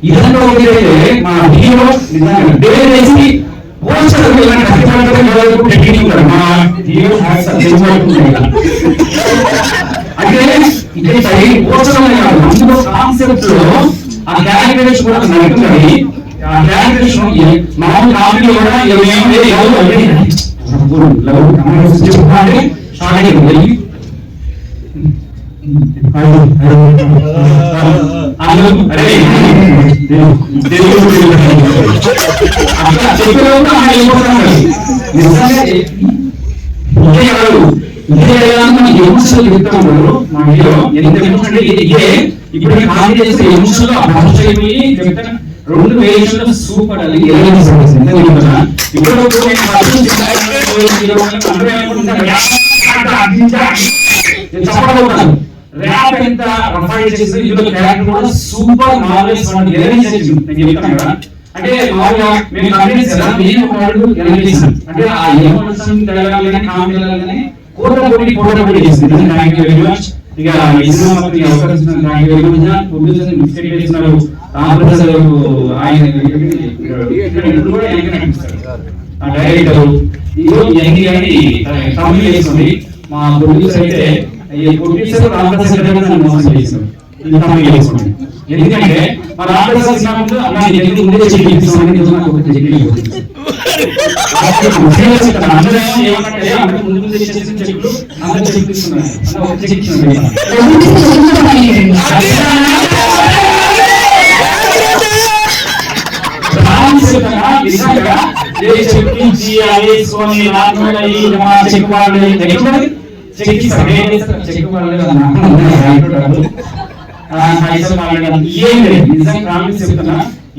ఇదంతా ఒకటైతే మా హీరో నిజంగా పోస్టర్ మా హీరో అంటే ఇక్కడ పోస్టర్ కాదు, అందులో కాన్సెప్ట్ లో ఆ క్యారెక్టర్స్ కూడా నడుపుతుంది. ఆ క్యారెక్టర్స్ మామూలు కామెడీ కూడా రెండు వేషాలు సూపర్ అది ర్యాప్ ఎంత రఫైడ్ చేసి ఇందులో క్యారెక్టర్ కూడా సూపర్ నాలెడ్జ్ వాటి ఎలిమెంట్స్ నేను చెప్తాను కదా. అంటే మామూలుగా మేము కన్విన్స్ కదా, నేను ఒక అడుగు ఎలిమెంట్స్ అంటే ఆ ఎమోషన్ తెలగాలని కామెడీలని కోట చేసింది. Thank you very much. ఇక ఈ సినిమా మొత్తం అవకాశం thank you very much. Producer mistake చేస్తున్నారు రామప్రసాద్ ఆయన ఇప్పుడు కూడా ఆ డైరెక్టర్ ఇవన్నీ కానీ తమిళ చేస్తుంది. మా ప్రొడ్యూసర్ అయితే ఈ ప్రొడ్యూసర్ రామప్రసాద్ గారు మోసం చేశారు. ఇది తమిళ చేస్తుంది. ఎందుకంటే మా రామప్రసాద్ సినిమా ముందు అలా ముందే చెప్పిస్తామని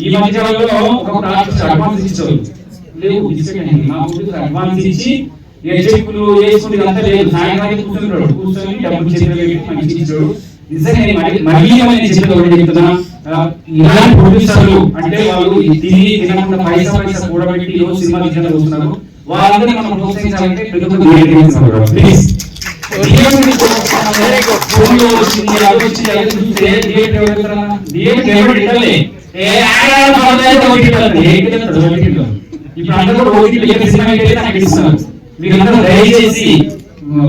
ఈ మధ్యకాలంలో ఒక అడ్వాన్స్ ఇచ్చారు లేవు అడ్వాన్స్ ఇచ్చి చెక్కులు వేసుకుని అంతా లేదు. సాయంత్రానికి కూర్చుంటాడు, కూర్చొని డబ్బులు చేతులు మంచి ఇచ్చాడు. నిజంగా మళ్ళీ చెప్తున్నా ఇలాంటి ప్రొడ్యూసర్లు అంటే వాళ్ళు తినకుండా పైసా కూడబెట్టి రోజు సినిమా తీయాలని చూస్తున్నారు. వాళ్ళందరినీ మనం ప్రోత్సహించాలంటే ప్లీజ్ ఇప్పుడు అందరూ ఓటీటీ సినిమా నాకు ఇస్తున్నారు. మీరందరూ దయచేసి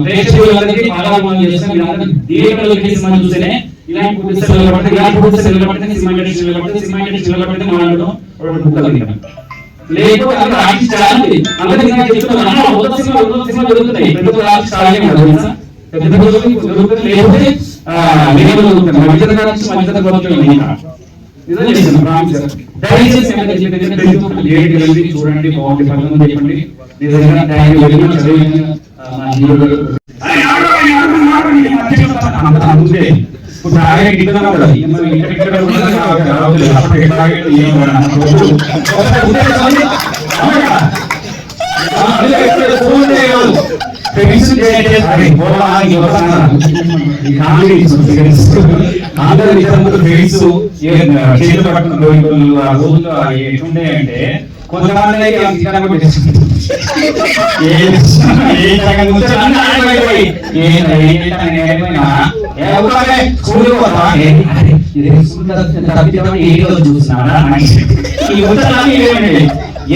ప్రేక్షకులందరికీ పాదాభిమానం చేస్తున్నారు. మీరందరూ థియేటర్లో సినిమా చూస్తేనే ఇలాంటి ప్రొడ్యూసర్లు పడితే ఇలాంటి ప్రొడ్యూసర్లు పడితే సినిమా ఇండస్ట్రీలో పడితే సినిమా ఇండస్ట్రీలో పడితే మాట్లాడడం లేకపోతే అందరూ ఆర్టిస్ట్ చాలా అందరికీ చెప్తున్నారు సినిమా జరుగుతున్నాయి. పెద్ద ఆర్టిస్ట్ లేకపోతే చూడండి బాగుంది పనులు చెప్పండి. అంటే కొంతమంది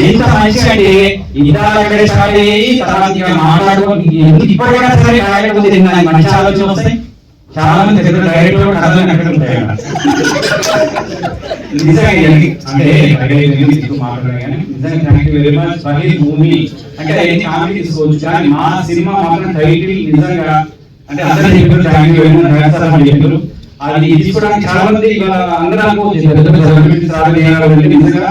ఎంత మంచిగా అంటే మాట్లాడుకోండి ఇప్పటికైనా సరే మంచి ఆలోచన వస్తాయి. చాలా మంది డైరెక్టర్ అక్కడ ఉంటాయి అంటే తీసుకోవచ్చు. కానీ మా సినిమా మాత్రం టైటిల్ నిజంగా అంటే అందరూ చెప్పారు. అది తీసుకోవడానికి చాలా మంది అందరూ అనుకోవచ్చు నిజంగా